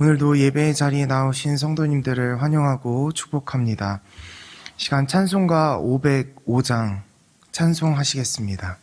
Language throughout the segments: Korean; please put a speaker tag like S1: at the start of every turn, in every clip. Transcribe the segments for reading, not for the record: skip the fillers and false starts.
S1: 오늘도 예배의 자리에 나오신 성도님들을 환영하고 축복합니다. 시간 찬송가 505장 찬송하시겠습니다.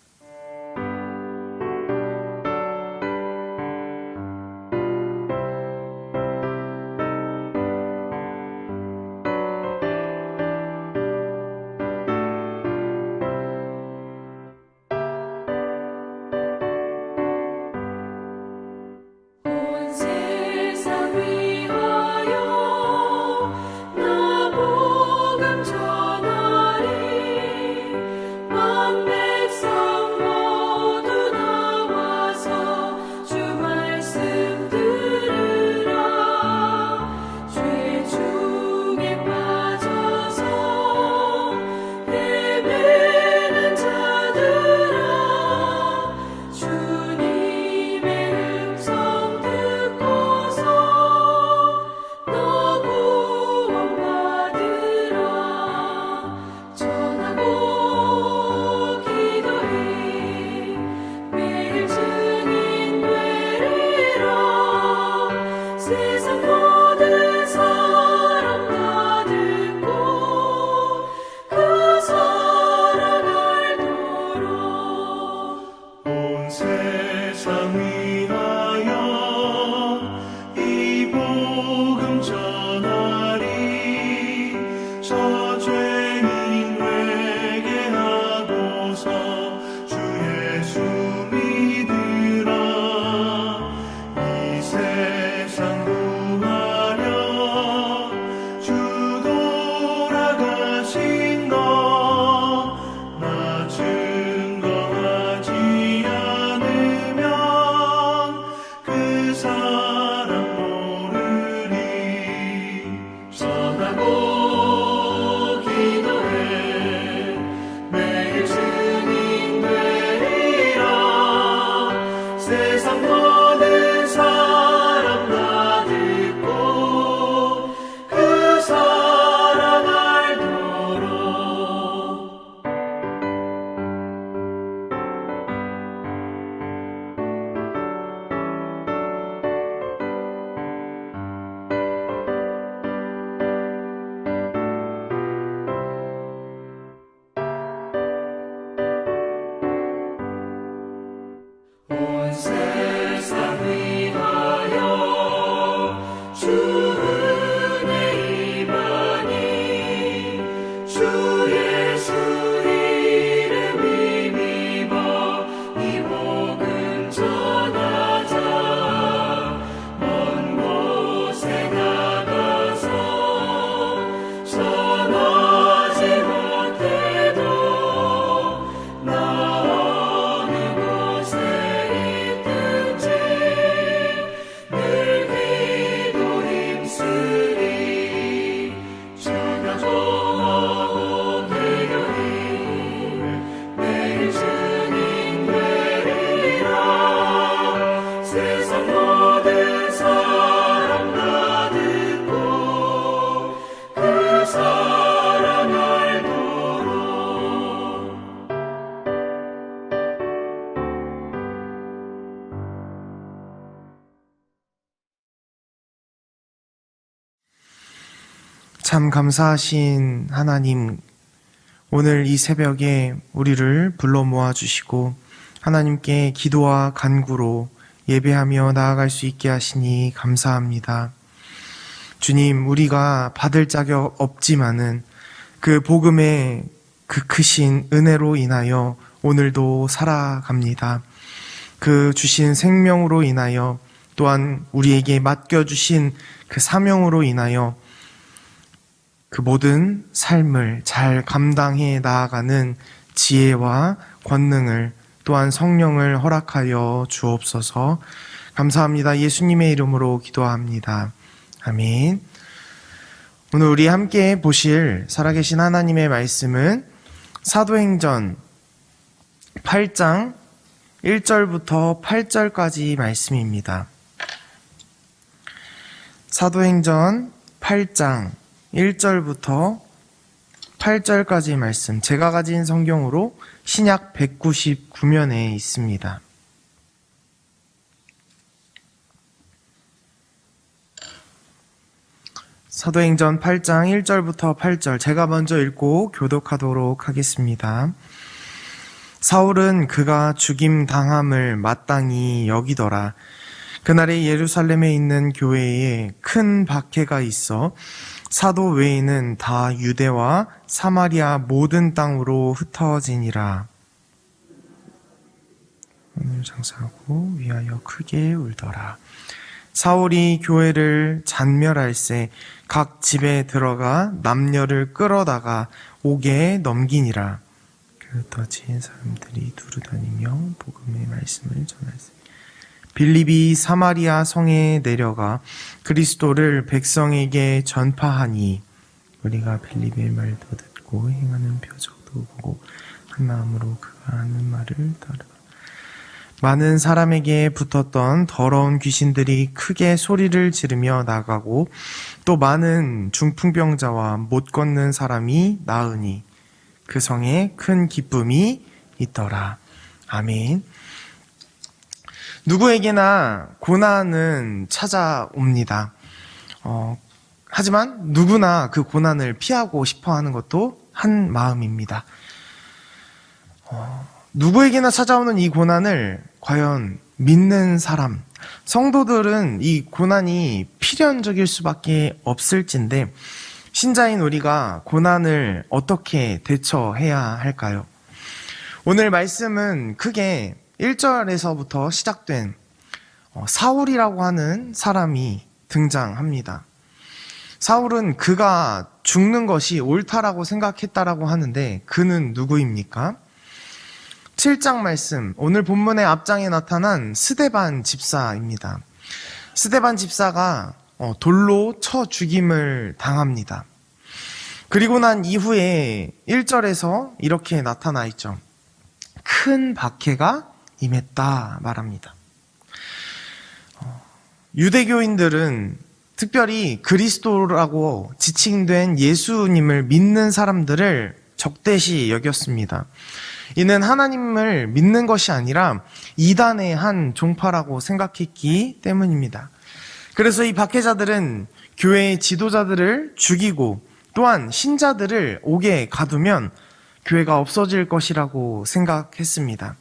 S1: 참 감사하신 하나님, 오늘 이 새벽에 우리를 불러 모아주시고 하나님께 기도와 간구로 예배하며 나아갈 수 있게 하시니 감사합니다. 주님, 우리가 받을 자격 없지만은 그 복음의 그 크신 은혜로 인하여 오늘도 살아갑니다. 그 주신 생명으로 인하여 또한 우리에게 맡겨주신 그 사명으로 인하여 그 모든 삶을 잘 감당해 나아가는 지혜와 권능을 또한 성령을 허락하여 주옵소서. 감사합니다. 예수님의 이름으로 기도합니다. 아멘. 오늘 우리 함께 보실 살아계신 하나님의 말씀은 사도행전 8장 1절부터 8절까지 말씀입니다. 사도행전 8장 1절부터 8절까지 말씀, 제가 가진 성경으로 신약 199면에 있습니다. 사도행전 8장 1절부터 8절 제가 먼저 읽고 교독하도록 하겠습니다. 사울은 그가 죽임 당함을 마땅히 여기더라. 그날에 예루살렘에 있는 교회에 큰 박해가 있어 사도 외에는 다 유대와 사마리아 모든 땅으로 흩어지니라. 오늘 장사하고 위하여 크게 울더라. 사울이 교회를 잔멸할새 각 집에 들어가 남녀를 끌어다가 옥에 넘기니라. 그흩어진 사람들이 두루 다니며 복음의 말씀을 전할세. 빌립이 사마리아 성에 내려가 그리스도를 백성에게 전파하니 우리가 빌립의 말도 듣고 행하는 표적도 보고 한 마음으로 그가 하는 말을 따르라. 많은 사람에게 붙었던 더러운 귀신들이 크게 소리를 지르며 나가고 또 많은 중풍병자와 못 걷는 사람이 나으니 그 성에 큰 기쁨이 있더라. 아멘. 누구에게나 고난은 찾아옵니다. 하지만 누구나 그 고난을 피하고 싶어 하는 것도 한 마음입니다. 누구에게나 찾아오는 이 고난을 과연 믿는 사람, 성도들은 이 고난이 필연적일 수밖에 없을진데 신자인 우리가 고난을 어떻게 대처해야 할까요? 오늘 말씀은 크게 1절에서부터 시작된 사울이라고 하는 사람이 등장합니다. 사울은 그가 죽는 것이 옳다라고 생각했다라고 하는데 그는 누구입니까? 7장 말씀, 오늘 본문의 앞장에 나타난 스데반 집사입니다. 스데반 집사가 돌로 쳐 죽임을 당합니다. 그리고 난 이후에 1절에서 이렇게 나타나 있죠. 큰 박해가 임했다 말합니다. 유대교인들은 특별히 그리스도라고 지칭된 예수님을 믿는 사람들을 적대시 여겼습니다. 이는 하나님을 믿는 것이 아니라 이단의 한 종파라고 생각했기 때문입니다. 그래서 이 박해자들은 교회의 지도자들을 죽이고 또한 신자들을 옥에 가두면 교회가 없어질 것이라고 생각했습니다.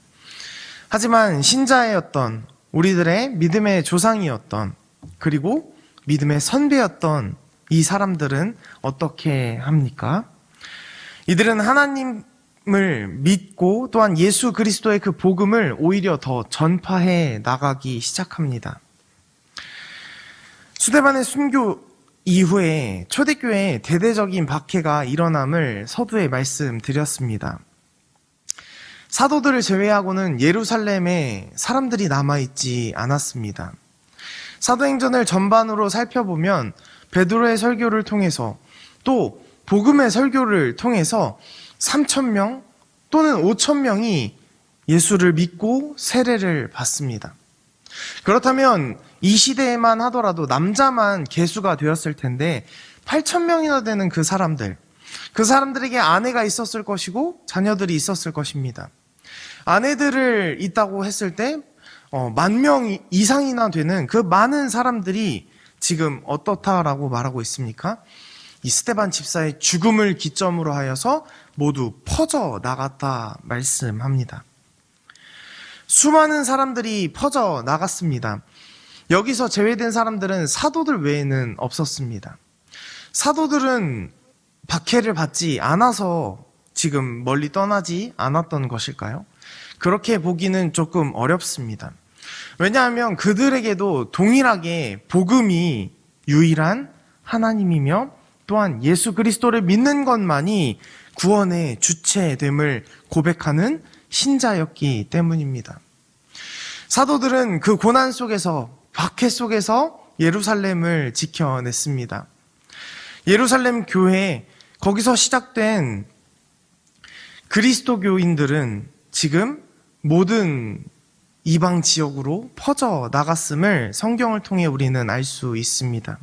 S1: 하지만 신자였던 우리들의 믿음의 조상이었던 그리고 믿음의 선배였던 이 사람들은 어떻게 합니까? 이들은 하나님을 믿고 또한 예수 그리스도의 그 복음을 오히려 더 전파해 나가기 시작합니다. 스데반의 순교 이후에 초대교회에 대대적인 박해가 일어남을 서두에 말씀드렸습니다. 사도들을 제외하고는 예루살렘에 사람들이 남아있지 않았습니다. 사도행전을 전반으로 살펴보면 베드로의 설교를 통해서 또 복음의 설교를 통해서 3,000명 또는 5,000명이 예수를 믿고 세례를 받습니다. 그렇다면 이 시대에만 하더라도 남자만 계수가 되었을 텐데 8,000명이나 되는 그 사람들에게 아내가 있었을 것이고 자녀들이 있었을 것입니다. 아내들을 있다고 했을 때 10,000명 이상이나 되는 그 많은 사람들이 지금 어떻다라고 말하고 있습니까? 이 스데반 집사의 죽음을 기점으로 하여서 모두 퍼져 나갔다 말씀합니다. 수많은 사람들이 퍼져 나갔습니다. 여기서 제외된 사람들은 사도들 외에는 없었습니다. 사도들은 박해를 받지 않아서 지금 멀리 떠나지 않았던 것일까요? 그렇게 보기는 조금 어렵습니다. 왜냐하면 그들에게도 동일하게 복음이 유일한 하나님이며 또한 예수 그리스도를 믿는 것만이 구원의 주체됨을 고백하는 신자였기 때문입니다. 사도들은 그 고난 속에서 박해 속에서 예루살렘을 지켜냈습니다. 예루살렘 교회 거기서 시작된 그리스도교인들은 지금 모든 이방 지역으로 퍼져 나갔음을 성경을 통해 우리는 알 수 있습니다.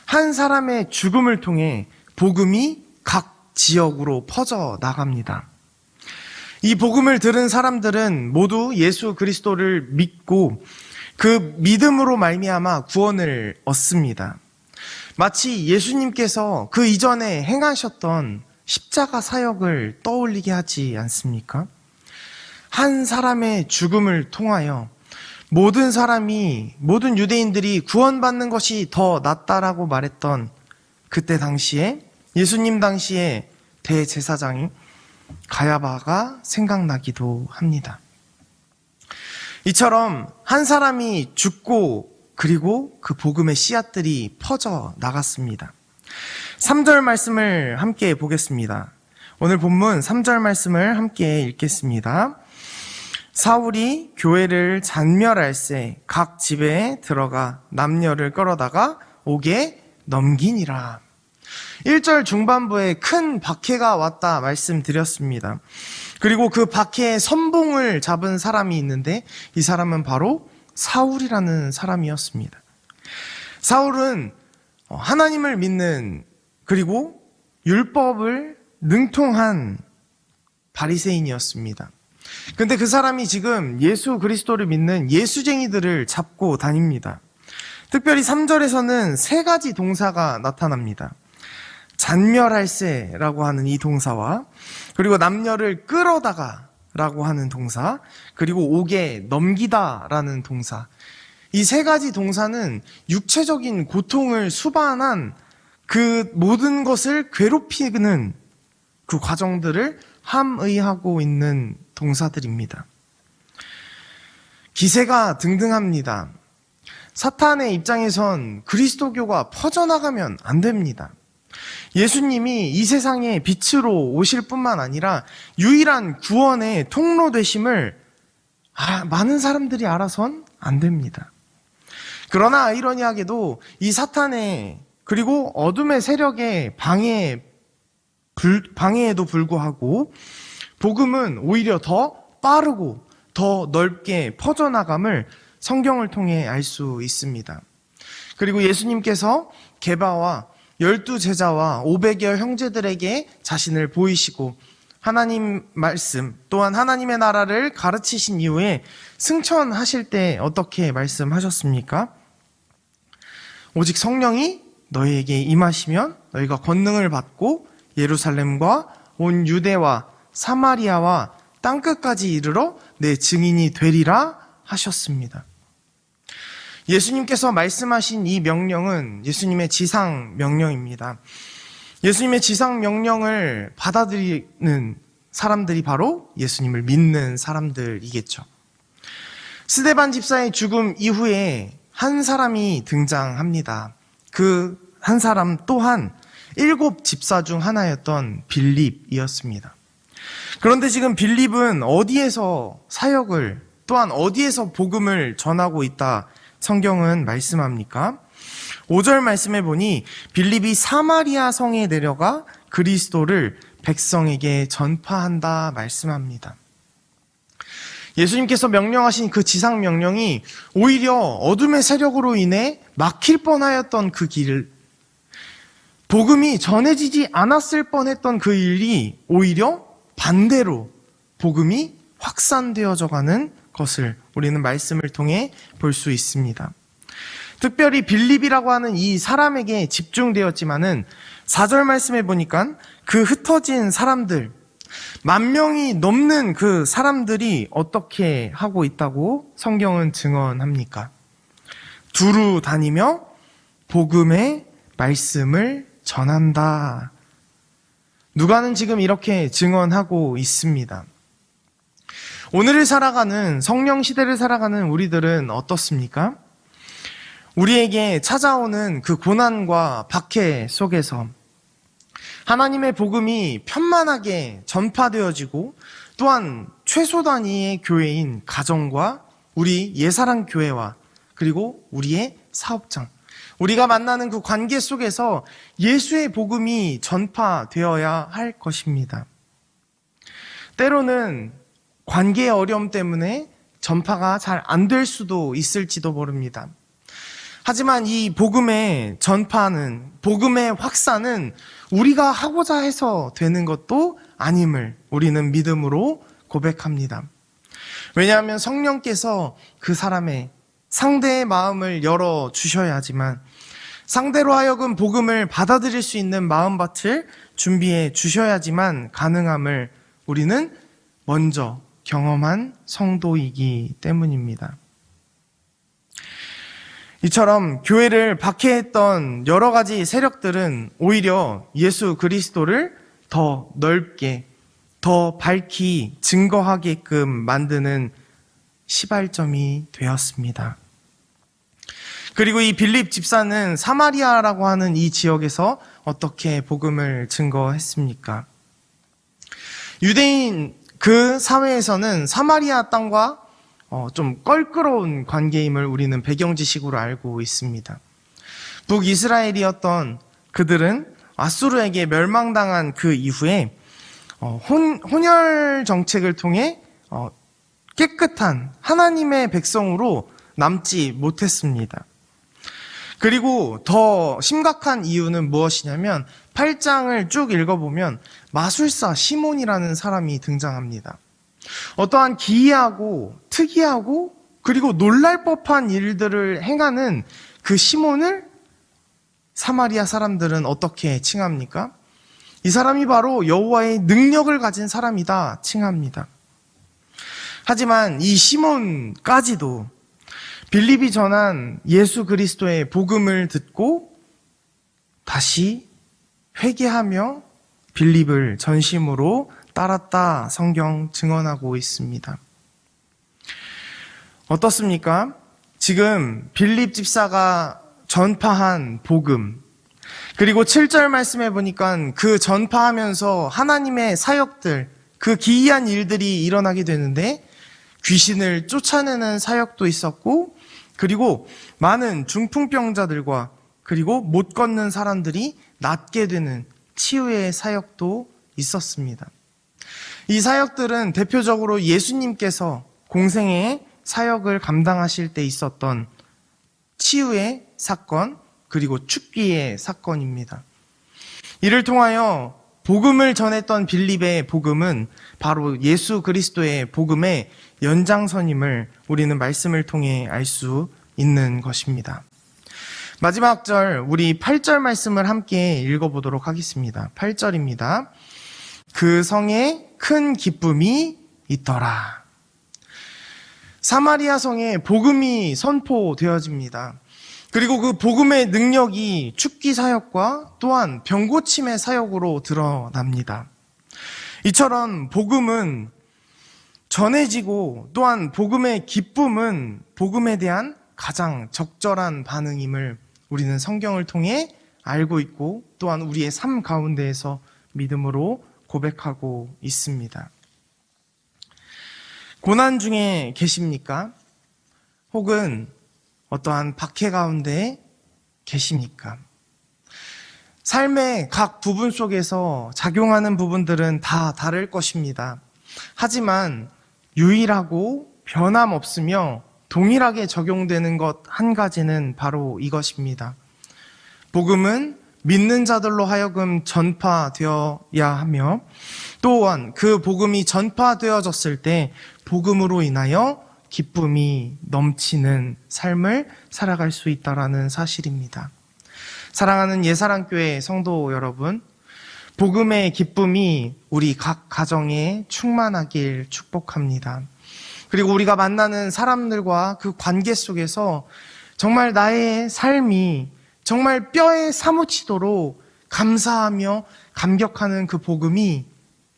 S1: 한 사람의 죽음을 통해 복음이 각 지역으로 퍼져 나갑니다. 이 복음을 들은 사람들은 모두 예수 그리스도를 믿고 그 믿음으로 말미암아 구원을 얻습니다. 마치 예수님께서 그 이전에 행하셨던 십자가 사역을 떠올리게 하지 않습니까? 한 사람의 죽음을 통하여 모든 유대인들이 구원받는 것이 더 낫다라고 말했던 그때 당시에 예수님 당시에 대제사장이 가야바가 생각나기도 합니다. 이처럼 한 사람이 죽고 그리고 그 복음의 씨앗들이 퍼져 나갔습니다. 3절 말씀을 함께 보겠습니다. 오늘 본문 3절 말씀을 함께 읽겠습니다. 사울이 교회를 잔멸할새 각 집에 들어가 남녀를 끌어다가 옥에 넘기니라. 1절 중반부에 큰 박해가 왔다 말씀드렸습니다. 그리고 그 박해의 선봉을 잡은 사람이 있는데 이 사람은 바로 사울이라는 사람이었습니다. 사울은 하나님을 믿는 그리고 율법을 능통한 바리새인이었습니다. 근데 그 사람이 지금 예수 그리스도를 믿는 예수쟁이들을 잡고 다닙니다. 특별히 3절에서는 세 가지 동사가 나타납니다. 잔멸할새라고 하는 이 동사와 그리고 남녀를 끌어다가 라고 하는 동사, 그리고 옥에 넘기다라는 동사. 이 세 가지 동사는 육체적인 고통을 수반한 그 모든 것을 괴롭히는 그 과정들을 함의하고 있는 동사들입니다. 기세가 등등합니다. 사탄의 입장에선 그리스도교가 퍼져나가면 안 됩니다. 예수님이 이 세상에 빛으로 오실 뿐만 아니라 유일한 구원의 통로 되심을 많은 사람들이 알아선 안 됩니다. 그러나 아이러니하게도 이 사탄의 그리고 어둠의 세력의 방해에도 불구하고 복음은 오히려 더 빠르고 더 넓게 퍼져나감을 성경을 통해 알 수 있습니다. 그리고 예수님께서 게바와 12제자와 500여 형제들에게 자신을 보이시고 하나님 말씀 또한 하나님의 나라를 가르치신 이후에 승천하실 때 어떻게 말씀하셨습니까? 오직 성령이 너희에게 임하시면 너희가 권능을 받고 예루살렘과 온 유대와 사마리아와 땅끝까지 이르러 내 증인이 되리라 하셨습니다. 예수님께서 말씀하신 이 명령은 예수님의 지상 명령입니다. 예수님의 지상 명령을 받아들이는 사람들이 바로 예수님을 믿는 사람들이겠죠. 스데반 집사의 죽음 이후에 한 사람이 등장합니다. 그 한 사람 또한 7 집사 중 하나였던 빌립이었습니다. 그런데 지금 빌립은 어디에서 사역을 또한 어디에서 복음을 전하고 있다 성경은 말씀합니까? 5절 말씀해 보니 빌립이 사마리아 성에 내려가 그리스도를 백성에게 전파한다 말씀합니다. 예수님께서 명령하신 그 지상 명령이 오히려 어둠의 세력으로 인해 막힐 뻔하였던 그 길을 복음이 전해지지 않았을 뻔했던 그 일이 오히려 반대로 복음이 확산되어져 가는 것을 우리는 말씀을 통해 볼 수 있습니다. 특별히 빌립이라고 하는 이 사람에게 집중되었지만은 4절 말씀해 보니까 그 흩어진 사람들 10,000명이 넘는 그 사람들이 어떻게 하고 있다고 성경은 증언합니까? 두루 다니며 복음의 말씀을 전한다. 누가는 지금 이렇게 증언하고 있습니다. 오늘을 살아가는 성령 시대를 살아가는 우리들은 어떻습니까? 우리에게 찾아오는 그 고난과 박해 속에서 하나님의 복음이 편만하게 전파되어지고 또한 최소 단위의 교회인 가정과 우리 예사랑 교회와 그리고 우리의 사업장 우리가 만나는 그 관계 속에서 예수의 복음이 전파되어야 할 것입니다. 때로는 관계의 어려움 때문에 전파가 잘 안 될 수도 있을지도 모릅니다. 하지만 이 복음의 전파는, 복음의 확산은 우리가 하고자 해서 되는 것도 아님을 우리는 믿음으로 고백합니다. 왜냐하면 성령께서 그 사람의 상대의 마음을 열어주셔야 하지만 상대로 하여금 복음을 받아들일 수 있는 마음밭을 준비해 주셔야지만 가능함을 우리는 먼저 경험한 성도이기 때문입니다. 이처럼 교회를 박해했던 여러 가지 세력들은 오히려 예수 그리스도를 더 넓게, 더 밝히 증거하게끔 만드는 시발점이 되었습니다. 그리고 이 빌립 집사는 사마리아라고 하는 이 지역에서 어떻게 복음을 증거했습니까? 유대인 그 사회에서는 사마리아 땅과 좀 껄끄러운 관계임을 우리는 배경지식으로 알고 있습니다. 북이스라엘이었던 그들은 아수르에게 멸망당한 그 이후에 혼혈 정책을 통해 깨끗한 하나님의 백성으로 남지 못했습니다. 그리고 더 심각한 이유는 무엇이냐면 8장을 쭉 읽어보면 마술사 시몬이라는 사람이 등장합니다. 어떠한 기이하고 특이하고 그리고 놀랄 법한 일들을 행하는 그 시몬을 사마리아 사람들은 어떻게 칭합니까? 이 사람이 바로 여호와의 능력을 가진 사람이다 칭합니다. 하지만 이 시몬까지도 빌립이 전한 예수 그리스도의 복음을 듣고 다시 회개하며 빌립을 전심으로 따랐다 성경 증언하고 있습니다. 어떻습니까? 지금 빌립 집사가 전파한 복음, 그리고 7절 말씀해 보니까 그 전파하면서 하나님의 사역들, 그 기이한 일들이 일어나게 되는데 귀신을 쫓아내는 사역도 있었고, 그리고 많은 중풍병자들과 그리고 못 걷는 사람들이 낫게 되는 치유의 사역도 있었습니다. 이 사역들은 대표적으로 예수님께서 공생의 사역을 감당하실 때 있었던 치유의 사건, 그리고 축기의 사건입니다. 이를 통하여 복음을 전했던 빌립의 복음은 바로 예수 그리스도의 복음의 연장선임을 우리는 말씀을 통해 알 수 있는 것입니다. 마지막 절, 우리 8절 말씀을 함께 읽어보도록 하겠습니다. 8절입니다. 그 성에 큰 기쁨이 있더라. 사마리아 성에 복음이 선포되어집니다. 그리고 그 복음의 능력이 축기 사역과 또한 병고침의 사역으로 드러납니다. 이처럼 복음은 전해지고 또한 복음의 기쁨은 복음에 대한 가장 적절한 반응임을 우리는 성경을 통해 알고 있고 또한 우리의 삶 가운데에서 믿음으로 고백하고 있습니다. 고난 중에 계십니까? 혹은 어떠한 박해 가운데 계십니까? 삶의 각 부분 속에서 작용하는 부분들은 다 다를 것입니다. 하지만 유일하고 변함없으며 동일하게 적용되는 것 한 가지는 바로 이것입니다. 복음은 믿는 자들로 하여금 전파되어야 하며 또한 그 복음이 전파되어졌을 때 복음으로 인하여 기쁨이 넘치는 삶을 살아갈 수 있다는 사실입니다. 사랑하는 예사랑교회 성도 여러분, 복음의 기쁨이 우리 각 가정에 충만하길 축복합니다. 그리고 우리가 만나는 사람들과 그 관계 속에서 정말 나의 삶이 정말 뼈에 사무치도록 감사하며 감격하는 그 복음이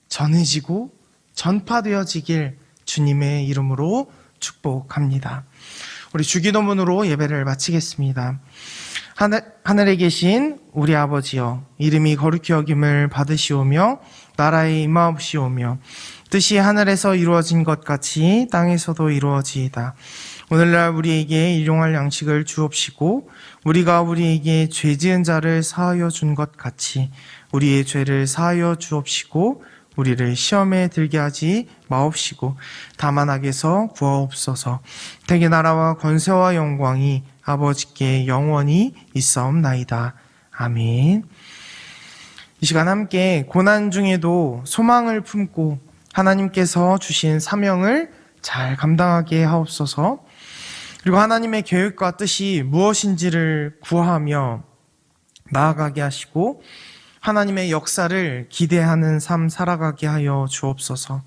S1: 전해지고 전파되어지길 주님의 이름으로 축복합니다. 우리 주기도문으로 예배를 마치겠습니다. 하늘에 계신 우리 아버지여, 이름이 거룩히 여김을 받으시오며 나라의 임하옵시오며 뜻이 하늘에서 이루어진 것 같이 땅에서도 이루어지이다. 오늘날 우리에게 일용할 양식을 주옵시고 우리가 우리에게 죄 지은 자를 사하여 준 것 같이 우리의 죄를 사하여 주옵시고 우리를 시험에 들게 하지 마옵시고 다만 악에서 구하옵소서. 대개 나라와 권세와 영광이 아버지께 영원히 있사옵나이다. 아멘. 이 시간 함께 고난 중에도 소망을 품고 하나님께서 주신 사명을 잘 감당하게 하옵소서. 그리고 하나님의 계획과 뜻이 무엇인지를 구하며 나아가게 하시고 하나님의 역사를 기대하는 삶 살아가게 하여 주옵소서.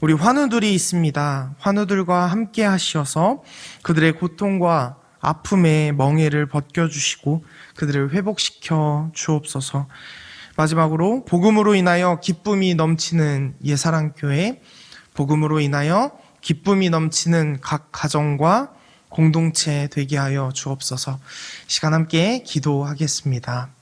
S1: 우리 환우들이 있습니다. 환우들과 함께 하시어서 그들의 고통과 아픔의 멍에를 벗겨주시고 그들을 회복시켜 주옵소서. 마지막으로 복음으로 인하여 기쁨이 넘치는 예사랑교회, 복음으로 인하여 기쁨이 넘치는 각 가정과 공동체 되게 하여 주옵소서. 시간 함께 기도하겠습니다.